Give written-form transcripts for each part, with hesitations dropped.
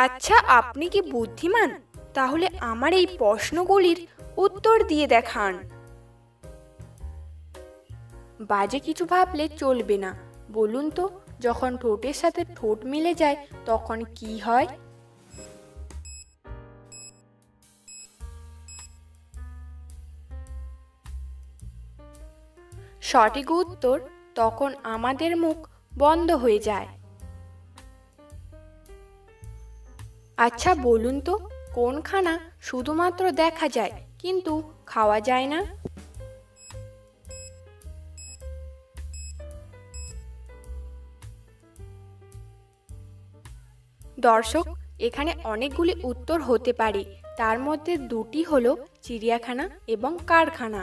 আচ্ছা, আপনি কি বুদ্ধিমান? তাহলে আমার এই প্রশ্নগুলির উত্তর দিয়ে দেখান। বাজে কিছু ভাবলে চলবে না। বলুন তো, যখন ঠোঁটের সাথে ঠোঁট মিলে যায় তখন কি হয়? সঠিক উত্তর, তখন আমাদের মুখ বন্ধ হয়ে যায়। আচ্ছা বলুন তো, কোন খানা শুধুমাত্র দেখা যায় কিন্তু খাওয়া যায় না? দর্শক, এখানে অনেকগুলি উত্তর হতে পারে, তার মধ্যে দুটি হলো চিড়িয়াখানা এবং কারখানা।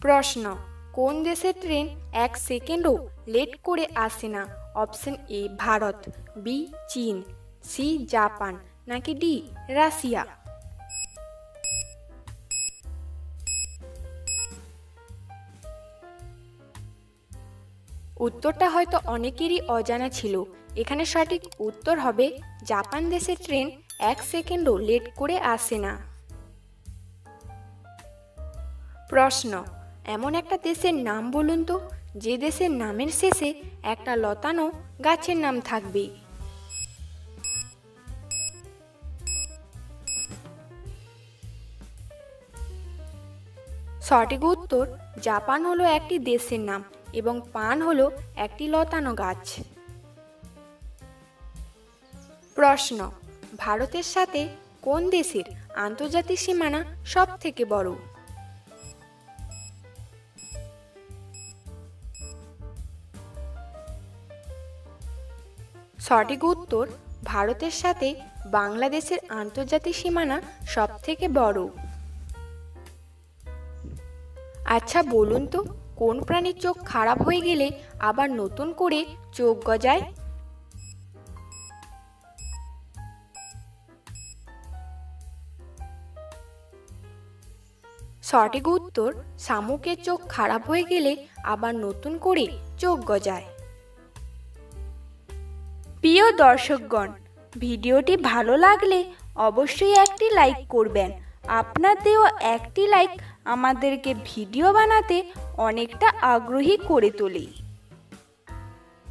প্রশ্ন, কোন দেশের ট্রেন 1 সেকেন্ডও লেট করে আসে না? অপশন এ ভারত, বি চীন, সি জাপান, নাকি ডি রাশিয়া? উত্তরটা হয়তো অনেকেরই অজানা ছিল। এখানে সঠিক উত্তর হবে জাপান দেশের ট্রেন 1 সেকেন্ডও লেট করে আসে না। প্রশ্ন, এমন একটা দেশের নাম বলুন তো যে দেশের নামের শেষে একটা লতানো গাছের নাম থাকবে। সঠিক উত্তর, জাপান হলো একটি দেশের নাম এবং পান হলো একটি লতানো গাছ। প্রশ্ন, ভারতের সাথে কোন দেশের আন্তর্জাতিক সীমানা সব থেকে বড়? সঠিক উত্তর, ভারতের সাথে বাংলাদেশের আন্তর্জাতিক সীমানা সব থেকে বড়। আচ্ছা বলুন তো, কোন প্রাণীর চোখ খারাপ হয়ে গেলে আবার নতুন করে চোখ গজায়? সঠিক উত্তর, শামুকের চোখ খারাপ হয়ে গেলে আবার নতুন করে চোখ গজায়। প্রিয় দর্শকগণ, ভিডিওটি ভালো লাগলে অবশ্যই একটি লাইক করবেন। আপনার দেওয়া একটি লাইক আমাদেরকে ভিডিও বানাতে অনেকটা আগ্রহী করে তোলে।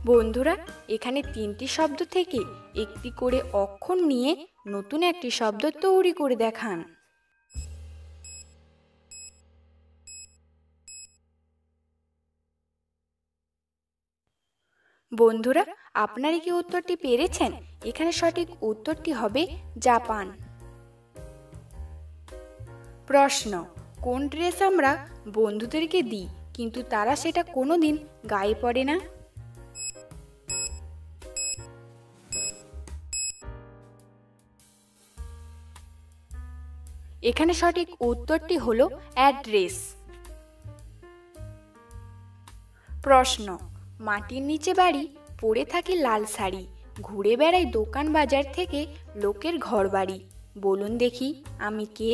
বন্ধুরা, এখানে 3টি শব্দ থেকে একটি করে অক্ষর নিয়ে নতুন একটি শব্দ তৈরি করে দেখান। বন্ধুরা, আপনারা কি উত্তরটি পেরেছেন? এখানে সঠিক উত্তরটি হবে জাপান। প্রশ্ন, কোন ড্রেস আমরা বন্ধুদেরকে দিই কিন্তু তারা সেটা কোনোদিন গায়ে পড়ে না? এখানে সঠিক উত্তরটি হলো অ্যাড্রেস। প্রশ্ন, মাটির নিচে বাড়ি, পড়ে থাকে লাল শাড়ি, ঘুরে বেড়াই দোকান বাজার থেকে লোকের ঘর বাড়ি। বলুন দেখি আমি কে?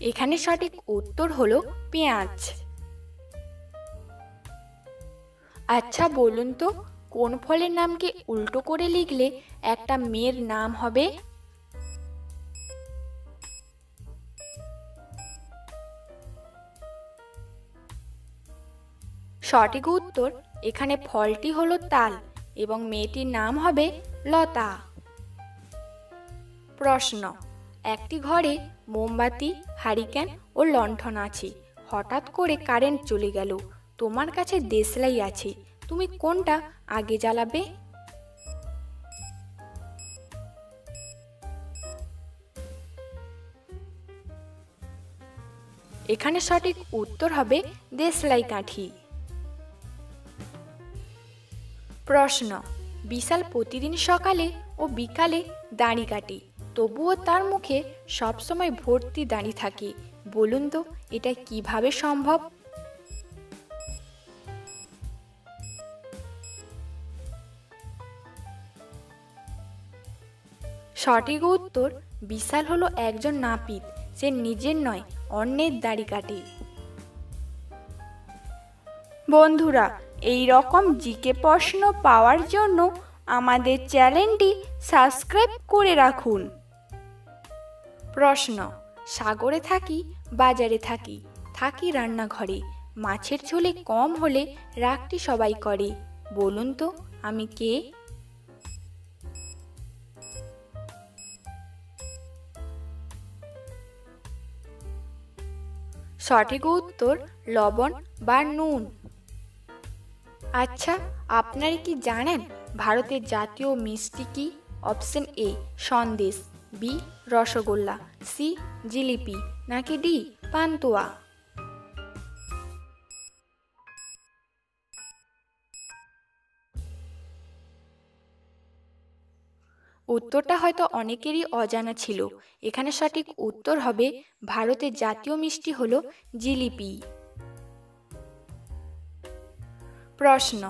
এখানে সঠিক উত্তর হলো পেঁয়াজ। আচ্ছা বলুন তো, কোন ফলের নামকে উল্টো করে লিখলে একটা মেয়ের নাম হবে? সঠিক উত্তর, এখানে ফলটি হলো তাল এবং মেয়েটির নাম হবে লতা। প্রশ্ন, একটি ঘরে মোমবাতি, হারিকেন ও লণ্ঠন আছে। হঠাৎ করে কারেন্ট চলে গেল। তোমার কাছে দেশলাই আছে, তুমি কোনটা আগে জ্বালাবে? এখানে সঠিক উত্তর হবে দেশলাই কাঠি। প্রশ্ন, বিশাল প্রতিদিন সকালে ও বিকালে দাড়ি কাটে, তবুও তার মুখে সবসময় ভর্তি দাড়ি থাকে। বলুন তো এটা কিভাবে সম্ভব? সঠিক উত্তর, বিশাল হলো একজন নাপিত, সে নিজের নয় অন্যের দাড়ি কাটে। বন্ধুরা, এই রকম জিকে প্রশ্ন পাওয়ার জন্য আমাদের চ্যানেলটি সাবস্ক্রাইব করে রাখুন। প্রশ্ন: সাগরে থাকি, বাজারে থাকি, থাকি রান্নাঘরে, মাছের ঝোলে কম হলে রাগটি সবাই করে, বলুন তো আমি কে? সঠিক উত্তর লবণ বা নুন। আচ্ছা, আপনারা কি জানেন ভারতের জাতীয় মিষ্টি কি? Option A sandesh, B rasgulla, C jalebi, নাকি ডি পান্তুয়া? উত্তরটা হয়তো অনেকেরই অজানা ছিল। এখানে সঠিক উত্তর হবে ভারতের জাতীয় মিষ্টি হলো জিলিপি। প্রশ্ন: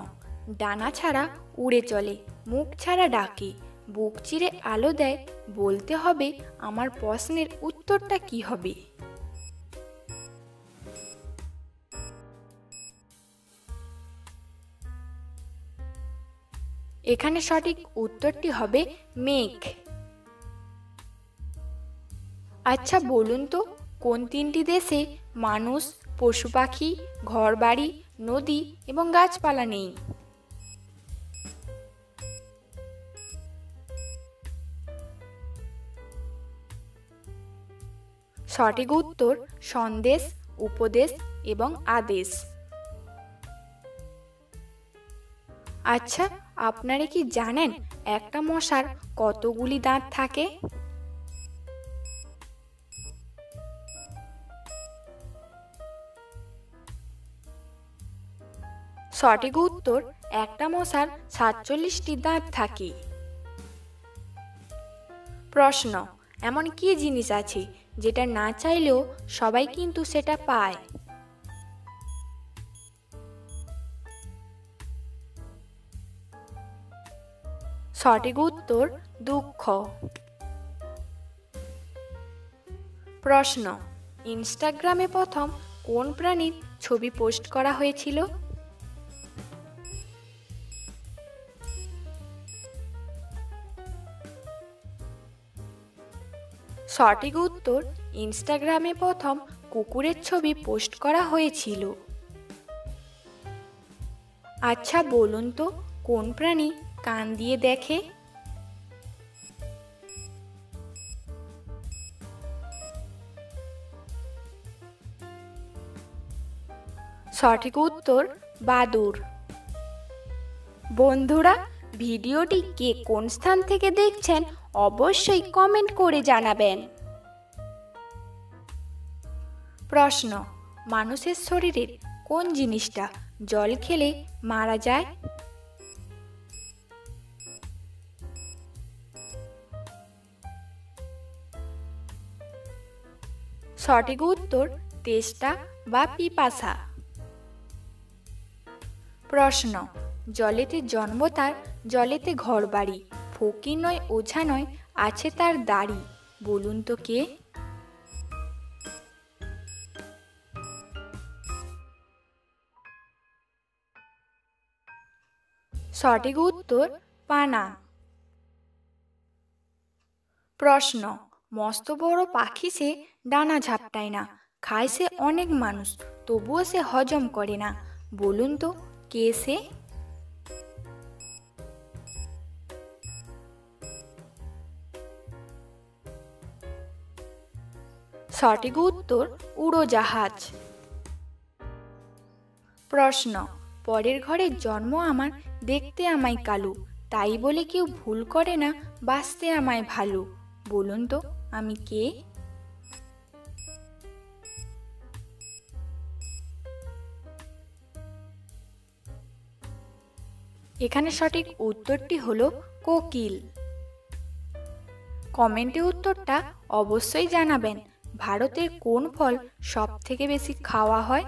ডানা ছাড়া উড়ে চলে, মুখ ছাড়া ডাকে, বুক চিরে আলো দেয়, বলতে হবে আমার প্রশ্নের উত্তরটা কি হবে? এখানে সঠিক উত্তরটি হবে মেঘ। আচ্ছা বলুন তো, কোন তিনটি দেশে মানুষ, পশু পাখি, ঘরবাড়ি, নদী এবং গাছপালা নেই? সঠিক উত্তর সন্দেশ, উপদেশ এবং আদেশ। আচ্ছা, আপনারা কি জানেন একটা মশার কতগুলি দাঁত থাকে? সঠিক উত্তর একটা মশার 47টি দাঁত থাকে। প্রশ্ন: এমন কি জিনিস আছে যেটা না চাইলেও সবাই কিন্তু সেটা পায়? সঠিক উত্তর দুঃখ। প্রশ্ন: ইনস্টাগ্রামে প্রথম কোন প্রাণীর ছবি পোস্ট করা হয়েছিল? সঠিক উত্তর ইনস্টাগ্রামে প্রথম কুকুরের ছবি পোস্ট করা হয়েছিল। আচ্ছা বলুন তো, কোন প্রাণী কান দিয়ে দেখে? সঠিক উত্তর বাদুড়। বন্ধুরা, ভিডিওটি কে কোন স্থান থেকে দেখছেন অবশ্যই কমেন্ট করে জানাবেন। প্রশ্ন: মানুষের শরীরের কোন জিনিসটা জল খেলে মারা যায়? সঠিক উত্তর তেষ্টা বা পিপাসা। প্রশ্ন: জলেতে জন্ম তার, জলেতে ঘর বাড়ি, ফকির নয় ওঝা নয়, আছে তার দাড়ি, বলুন তো কে? সঠিক উত্তর পানা। প্রশ্ন: মস্ত বড় পাখি সে, ডানা ঝাপটায় না, খায় সে অনেক মানুষ, তবুও সে হজম করে না, বলুন তো কে সে? সঠিক উত্তর উড়োজাহাজ। প্রশ্ন: পরের ঘরে জন্ম আমার, দেখতে আমায় কালু, তাই বলে কেউ ভুল করে না বাঁচতে আমায় ভালো, বলুন তো আমি কে? এখানে সঠিক উত্তরটি হলো কোকিল। কমেন্টে উত্তরটা অবশ্যই জানাবেন। ভারতের কোন ফল সব থেকে বেশি খাওয়া হয়?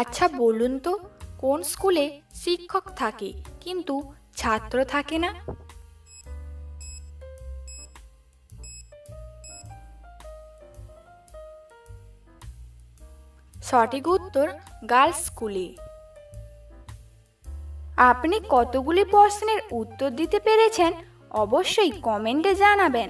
আচ্ছা বলুন তো, কোন স্কুলে শিক্ষক থাকে কিন্তু ছাত্র থাকে না? সঠিক উত্তর গার্লস স্কুলে। আপনি কতগুলি প্রশ্নের উত্তর দিতে পেরেছেন অবশ্যই কমেন্টে জানাবেন।